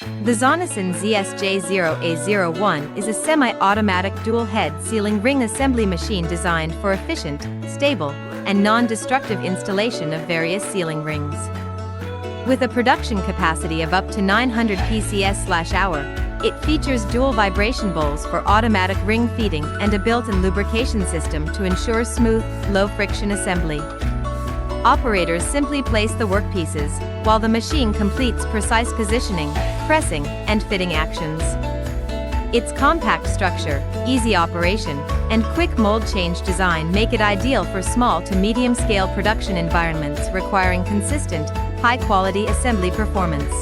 The ZONESUN ZS-J0A01 is a semi-automatic dual-head sealing ring assembly machine designed for efficient, stable, and non-destructive installation of various sealing rings. With a production capacity of up to 900 PCS/hour, it features dual vibration bowls for automatic ring feeding and a built-in lubrication system to ensure smooth, low-friction assembly. Operators simply place the workpieces, while the machine completes precise positioning, pressing, and fitting actions. Its compact structure, easy operation, and quick mold change design make it ideal for small to medium-scale production environments requiring consistent, high-quality assembly performance.